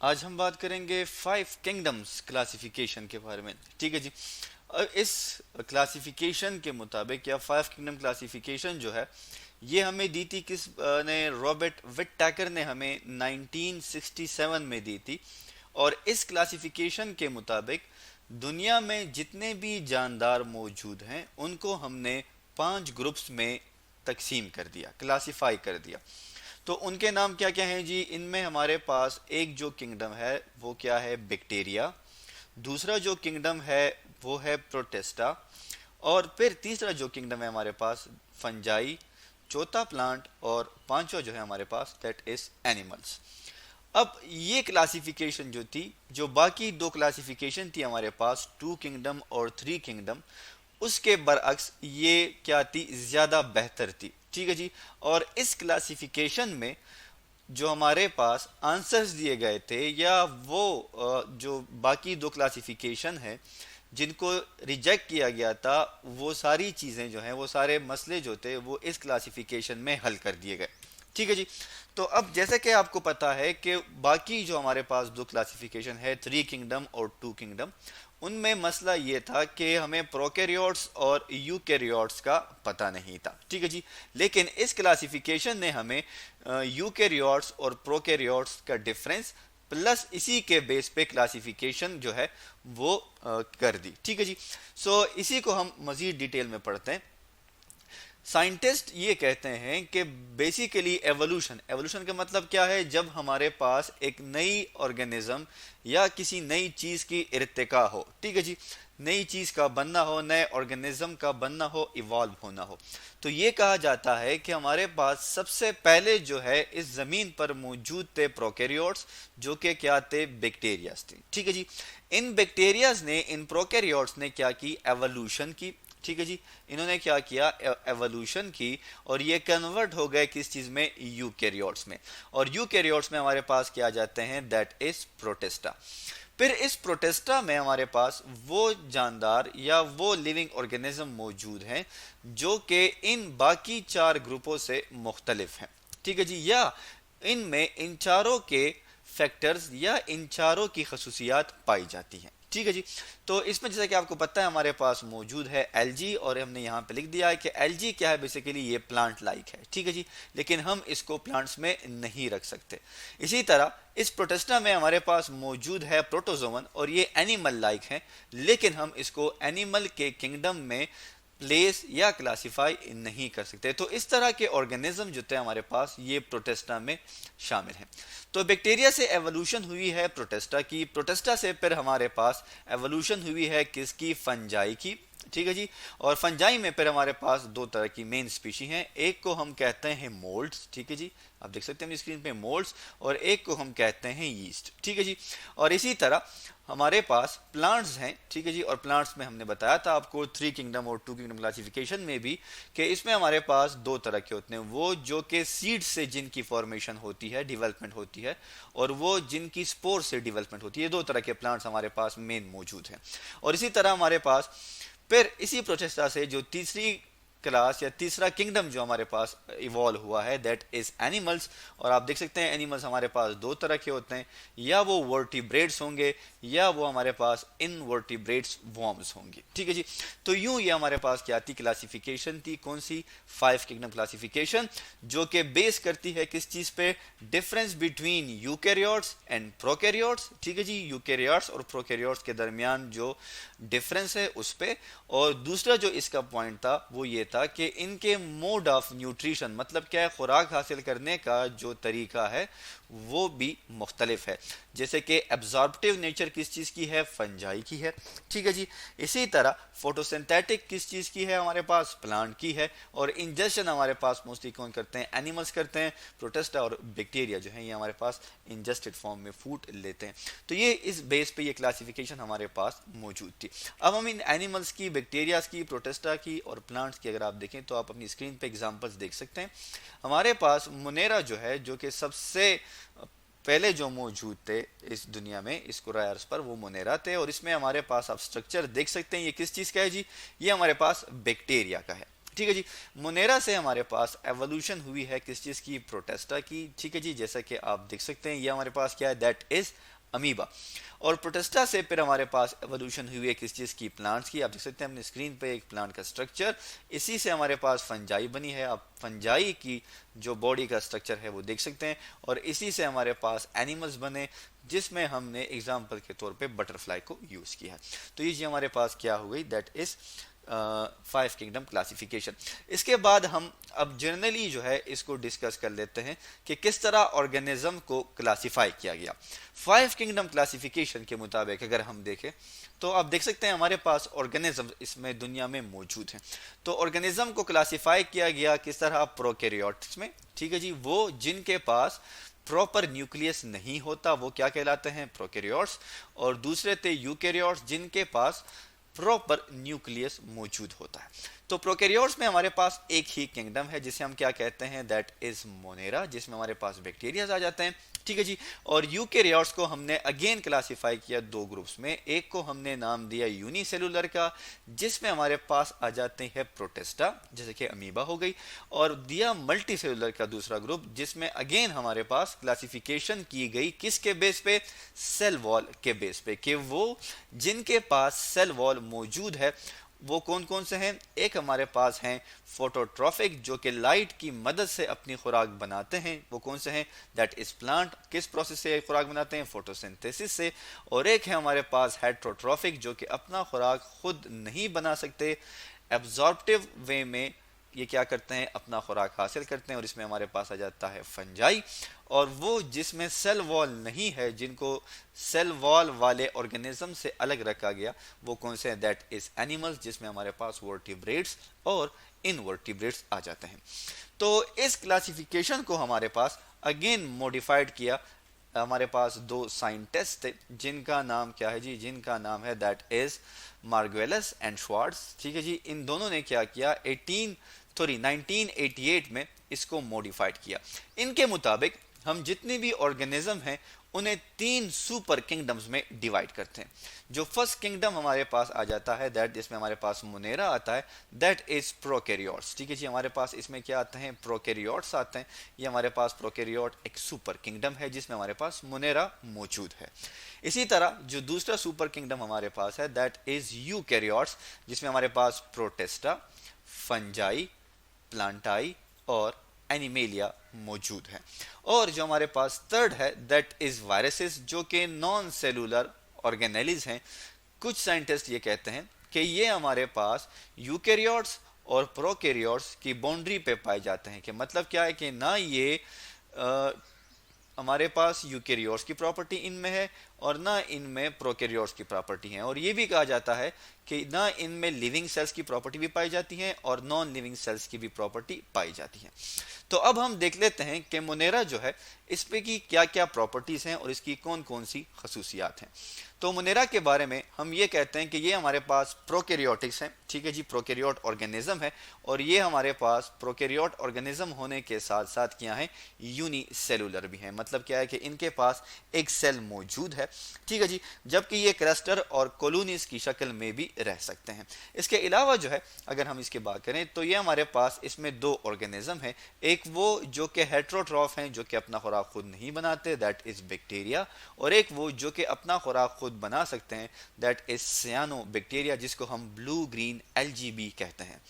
आज हम बात करेंगे फाइव किंगडम्स क्लासिफिकेशन के बारे में। ठीक है जी। इस क्लासिफिकेशन के मुताबिक या फाइव किंगडम क्लासिफिकेशन जो है ये हमें दी थी ने रॉबर्ट विटटैकर ने हमें 1967 में दी थी। और इस क्लासिफिकेशन के मुताबिक दुनिया में जितने भी जानदार मौजूद हैं उनको हमने पांच ग्रुप्स में तकसीम कर दिया, क्लासिफाई कर दिया। तो उनके नाम क्या क्या हैं जी? इनमें हमारे पास एक जो किंगडम है वो क्या है? बैक्टीरिया। दूसरा जो किंगडम है वो है प्रोटेस्टा। और फिर तीसरा जो किंगडम है हमारे पास फंजाई। चौथा प्लांट। और पांचवा जो है हमारे पास दैट इज एनिमल्स। अब ये क्लासिफिकेशन जो थी, जो बाकी दो क्लासिफिकेशन थी हमारे पास, टू किंगडम और थ्री किंगडम, उसके बरअक्स ये क्या थी? ज्यादा बेहतर थी। ठीक है जी। और इस क्लासिफिकेशन में जो हमारे पास आंसर्स दिए गए थे या वो जो बाकी दो क्लासिफिकेशन है जिनको रिजेक्ट किया गया था, वो सारी चीजें जो हैं, वो सारे मसले जो थे वो इस क्लासिफिकेशन में हल कर दिए गए। ठीक है जी। तो अब जैसे कि आपको पता है कि बाकी जो हमारे पास दो क्लासिफिकेशन है, थ्री किंगडम और टू किंगडम, उनमें मसला ये था कि हमें प्रोकैरियोट्स और यूकैरियोट्स का पता नहीं था। ठीक है जी। लेकिन इस क्लासिफिकेशन ने हमें यूकैरियोट्स और प्रोकैरियोट्स का डिफरेंस प्लस इसी के बेस पे क्लासिफिकेशन जो है वो कर दी। ठीक है जी। इसी को हम मजीद डिटेल में पढ़ते हैं। साइंटिस्ट ये कहते हैं कि बेसिकली एवोल्यूशन, एवोल्यूशन का मतलब क्या है? जब हमारे पास एक नई ऑर्गेनिज्म या किसी नई चीज की इर्तिका हो। ठीक है जी। नई चीज का बनना हो, नए ऑर्गेनिज्म का बनना हो, इवॉल्व होना हो, तो ये कहा जाता है कि हमारे पास सबसे पहले जो है इस जमीन पर मौजूद थे प्रोकैरियोट्स, जो कि क्या थे? बैक्टीरियाज थे। ठीक है जी। इन बैक्टीरियाज ने, इन प्रोकैरियोट्स ने क्या की? एवोल्यूशन की। ठीक है जी। इन्होंने क्या किया? एवोल्यूशन की। और ये कन्वर्ट हो गए किस चीज में? यूकैरियोट्स में। और यूकैरियोट्स में हमारे पास क्या आ जाते हैं? That is Protista. फिर इस प्रोटेस्टा में हमारे पास वो जानदार या वो लिविंग ऑर्गेनिज्म मौजूद हैं जो कि इन बाकी चार ग्रुपों से मुख्तलिफ हैं। ठीक है जी। या इनमें इन चारों के फैक्टर्स या इन चारों की खसूसियात पाई जाती हैं। ठीक है जी। तो इसमें जैसा कि आपको पता है हमारे पास मौजूद है एलजी, और हमने यहाँ पे लिख दिया है कि एलजी क्या है? बेसिकली ये प्लांट लाइक है। ठीक है जी। लेकिन हम इसको प्लांट्स में नहीं रख सकते। इसी तरह इस प्रोटेस्टा में हमारे पास मौजूद है प्रोटोजोवन, और ये एनिमल लाइक है, लेकिन हम इसको एनिमल के किंगडम में प्लेस या क्लासिफाई नहीं कर सकते। तो इस तरह के ऑर्गेनिज्म जो थे हमारे पास ये प्रोटेस्टा में शामिल हैं। तो बैक्टीरिया से एवोल्यूशन हुई है प्रोटेस्टा की। प्रोटेस्टा से फिर हमारे पास एवोल्यूशन हुई है किसकी? फंजाई की। ठीक है जी। और फंजाई में फिर हमारे पास दो तरह की मेन स्पीशी हैं। एक को हम कहते हैं मोल्ड्स। ठीक है जी। आप देख सकते हैं अपनी स्क्रीन पे मोल्ड्स। और एक को हम कहते हैं यीस्ट। ठीक है जी। और इसी तरह हमारे पास प्लांट्स हैं। ठीक है जी। और प्लांट्स में हमने बताया था आपको थ्री किंगडम और टू किंगडम क्लासिफिकेशन में भी कि इसमें हमारे पास दो तरह के होते हैं, वो जो कि सीड से जिनकी फॉर्मेशन होती है, डेवलपमेंट होती है, और वो जिनकी स्पोर से डेवलपमेंट होती है। दो तरह के प्लांट्स हमारे पास मेन मौजूद हैं। और इसी तरह हमारे पास फिर इसी प्रोसेस से जो तीसरी क्लास या तीसरा किंगडम जो हमारे पास इवॉल्व हुआ है दैट इज एनिमल्स। और आप देख सकते हैं एनिमल्स हमारे पास दो तरह के होते हैं, या वो वर्टिब्रेट्स होंगे या वो हमारे पास इनवर्टिब्रेट्स वॉर्म्स होंगे। ठीक है जी। तो यूं ये हमारे पास क्या थी? क्लासिफिकेशन थी। कौन सी? फाइव किंगडम क्लासिफिकेशन, जो कि बेस करती है किस चीज पे? Difference between eukaryotes and prokaryotes. ठीक है जी। यूकैरियोट्स और प्रोकैरियोट्स के दरमियान जो डिफरेंस है उस पे। और दूसरा जो इसका पॉइंट था वो ये था कि इनके मोड ऑफ न्यूट्रिशन, मतलब क्या है? खुराक हासिल करने का जो तरीका है वो भी मुख्तलिफ है। जैसे कि एब्जॉर्प्टिव नेचर किस चीज की है? फंजाई की है। ठीक है जी। इसी तरह फोटोसिंथेटिक किस चीज की है? हमारे पास प्लांट की है। और इंजेक्शन हमारे पास मोस्टली कौन करते हैं? एनिमल्स करते हैं। प्रोटेस्टा और बैक्टीरिया जो है ये हमारे पास इंजेस्टेड फॉर्म में फूड लेते हैं। तो ये इस बेस पे ये क्लासिफिकेशन हमारे पास मौजूद थी। अब हम इन एनिमल्स की, बैक्टीरियाज की, प्रोटेस्टा की और प्लांट्स की अगर आप देखें तो आप अपनी स्क्रीन पे एग्जांपल्स देख सकते हैं। हमारे पास मोनेरा जो है, जो कि सबसे पहले जो मौजूद थे इस दुनिया में, इस कुराए अर्ज पर, वो मोनेरा थे। और इसमें हमारे पास आप स्ट्रक्चर देख सकते हैं। ये किस चीज का है जी? ये हमारे पास बैक्टीरिया का है। ठीक है जी। मोनेरा से हमारे पास एवोल्यूशन हुई है किस चीज की? प्रोटेस्टा की। ठीक है जी। जैसा कि आप देख सकते हैं ये हमारे पास क्या है? That is amoeba. और प्रोटेस्टा से फिर हमारे पास एवोल्यूशन हुई है किस चीज़ की, प्लांट्स की। आप देख सकते हैं अपने स्क्रीन पे एक प्लांट का स्ट्रक्चर, इसी से हमारे पास फंजाई बनी है। आप फंजाई की जो बॉडी का स्ट्रक्चर है वो देख सकते हैं, और इसी से हमारे पास एनिमल्स बने, जिसमें हमने एग्जाम्पल के तौर पे बटरफ्लाई को यूज़ किया है। तो ये जी हमारे पास क्या हो गई, दैट इज़ 5 किंगडम क्लासिफिकेशन। इसके बाद हम अब जनरली जो है इसको डिस्कस कर लेते हैं कि किस तरह ऑर्गेनिज्म को क्लासिफाई किया गया। 5 किंगडम क्लासिफिकेशन के मुताबिक अगर हम देखें तो आप देख सकते हैं हमारे पास ऑर्गेनिज्म इसमें दुनिया में मौजूद हैं। तो ऑर्गेनिज्म को क्लासिफाई किया गया किस तरह, प्रोकैरियोट्स में, ठीक है जी। वो जिनके पास प्रॉपर न्यूक्लियस नहीं होता वो क्या कहलाते हैं, प्रोकैरियोट्स। और दूसरे थे यूकैरियोट्स जिनके पास प्रॉपर न्यूक्लियस मौजूद होता है। तो प्रोकैरियोट्स में हमारे पास एक ही किंगडम है जिसे हम क्या कहते हैं, दैट इज मोनेरा, जिसमें हमारे पास बैक्टीरियाज आ जाते हैं, ठीक है जी। और यूकैरियोट्स को हमने अगेन क्लासिफाई किया दो ग्रुप्स में। एक को हमने नाम दिया यूनिसेलुलर का, जिसमें हमारे पास आ जाते हैं प्रोटेस्टा, जैसे कि अमीबा हो गई। और दिया मल्टीसेलुलर का दूसरा ग्रुप, जिसमें अगेन हमारे पास क्लासिफिकेशन की गई किसके बेस पे, सेल वॉल के बेस पे, कि वो जिनके पास सेल वॉल मौजूद है वो कौन कौन से हैं। एक हमारे पास हैं फोटोट्रॉफिक, जो कि लाइट की मदद से अपनी खुराक बनाते हैं, वो कौन से हैं, दैट इज प्लांट। किस प्रोसेस से खुराक बनाते हैं, फोटोसिंथेसिस से। और एक है हमारे पास हेट्रोट्रॉफिक, जो कि अपना खुराक खुद नहीं बना सकते, एब्जॉर्प्टिव वे में ये क्या करते हैं, अपना खुराक हासिल करते हैं। और इसमें हमारे पास आ जाता है फंजाई। और वो जिसमें सेल वॉल नहीं है, जिनको सेल वॉल वाले ऑर्गेनिज्म से अलग रखा गया, वो कौन से हैं, दैट इज एनिमल्स, जिसमें हमारे पास वर्टिब्रेट्स और इनवर्टिब्रेट्स आ जाते हैं। तो इस क्लासिफिकेशन को हमारे पास अगेन मॉडिफाइड किया। हमारे पास दो साइंटिस्ट थे जिनका नाम क्या है जी, जिनका नाम है दैट इज मार्गवेलस एंड श्वार्ट्ज, ठीक है जी। इन दोनों ने क्या किया, 1988 में इसको मॉडिफाइड किया। इनके मुताबिक हम जितने भी ऑर्गेनिज्म हैं उन्हें 3 सुपर किंगडम्स में डिवाइड करते हैं। जो फर्स्ट किंगडम हमारे पास आ जाता है, दैट जिसमें हमारे पास मोनेरा आता है, दैट इज प्रोकैरियोट्स, ठीक है जी। हमारे पास इसमें क्या आते हैं, प्रोकैरियोट्स आते हैं। ये हमारे पास प्रोकैरियोट एक सुपर किंगडम है जिसमें हमारे पास मोनेरा मौजूद है। इसी तरह जो दूसरा सुपर किंगडम हमारे पास है, दैट इज यूकैरियोट्स, जिसमें हमारे पास प्रोटेस्टा, फंजाई, प्लांटाई और एनिमेलिया मौजूद है। और जो हमारे पास थर्ड है, दैट इज वायरसेस, जो कि नॉन सेलुलर ऑर्गेनेलिज हैं। कुछ साइंटिस्ट ये कहते हैं कि ये हमारे पास यूकैरियोट्स और प्रोकैरियोट्स की बाउंड्री पे पाए जाते हैं। कि मतलब क्या है कि ना ये हमारे पास यूकैरियोट्स की प्रॉपर्टी इनमें है और ना इनमें प्रोकैरियोट्स की प्रॉपर्टी है। और ये भी कहा जाता है कि ना इनमें लिविंग सेल्स की प्रॉपर्टी भी पाई जाती है और नॉन लिविंग सेल्स की भी प्रॉपर्टी पाई जाती है। तो अब हम देख लेते हैं कि मोनेरा जो है इस पे की क्या क्या प्रॉपर्टीज हैं और इसकी कौन कौन सी खसूसियात हैं। तो मोनेरा के बारे में हम ये कहते हैं कि ये हमारे पास प्रोकैरियोटिक्स हैं, ठीक है जी, प्रोकैरियोट ऑर्गेनिज्म है। और ये हमारे पास प्रोकैरियोट ऑर्गेनिज्म होने के साथ साथ क्या है, यूनिसेलुलर भी है। मतलब क्या है कि इनके पास एक सेल मौजूद है, ठीक है जी। जबकि ये क्लस्टर और कॉलोनीज की शक्ल में भी रह सकते हैं। इसके अलावा जो है अगर हम इसकी बात करें तो ये हमारे पास इसमें दो ऑर्गेनिज्म है। एक वो जो कि हेट्रोट्रॉफ हैं, जो कि अपना खुराक खुद नहीं बनाते, दैट इज बैक्टीरिया। और एक वो जो कि अपना खुराक खुद बना सकते हैं, दैट इज सियानो बैक्टीरिया, जिसको हम ब्लू ग्रीन एलजीबी कहते हैं।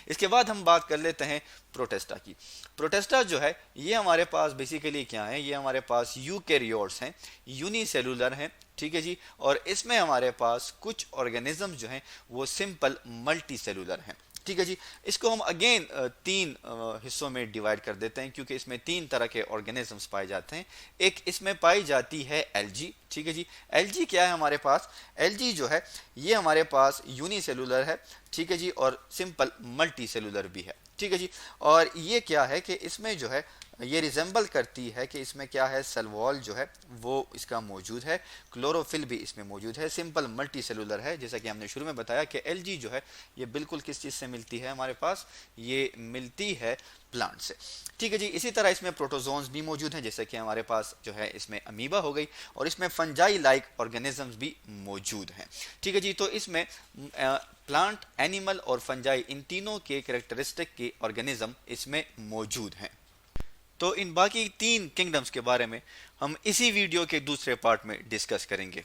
इसके बाद हम बात कर लेते हैं प्रोटेस्टा की। प्रोटेस्टा जो है ये हमारे पास बेसिकली क्या है, ये हमारे पास यूकैरियोट्स हैं, यूनिसेलुलर हैं, ठीक है जी। और इसमें हमारे पास कुछ ऑर्गेनिज्म जो हैं वो सिंपल मल्टी सेलुलर हैं, ठीक है जी। इसको हम अगेन 3 हिस्सों में डिवाइड कर देते हैं क्योंकि इसमें 3 तरह के ऑर्गेनिजम्स पाए जाते हैं। एक इसमें पाई जाती है एलजी, ठीक है जी। एलजी क्या है हमारे पास, एलजी जो है ये हमारे पास यूनिसेलुलर है, ठीक है जी, और सिंपल मल्टी सेलुलर भी है, ठीक है जी। और ये क्या है कि इसमें जो है ये रिजेंबल करती है कि इसमें क्या है, सेल वॉल जो है वो इसका मौजूद है, क्लोरोफिल भी इसमें मौजूद है, सिंपल मल्टी सेलुलर है। जैसा कि हमने शुरू में बताया कि एलजी जो है ये बिल्कुल किस चीज़ से मिलती है, हमारे पास ये मिलती है प्लांट से, ठीक है जी। इसी तरह इसमें प्रोटोजोन्स भी मौजूद हैं, जैसे कि हमारे पास जो है इसमें अमीबा हो गई, और इसमें फंजाई लाइक ऑर्गेनिजम्स भी मौजूद हैं, ठीक है जी। तो इसमें प्लांट, एनिमल और फंजाई इन तीनों के कैरेक्टरिस्टिक के ऑर्गेनिज्म इसमें मौजूद हैं। तो इन बाकी 3 किंगडम्स के बारे में हम इसी वीडियो के दूसरे पार्ट में डिस्कस करेंगे।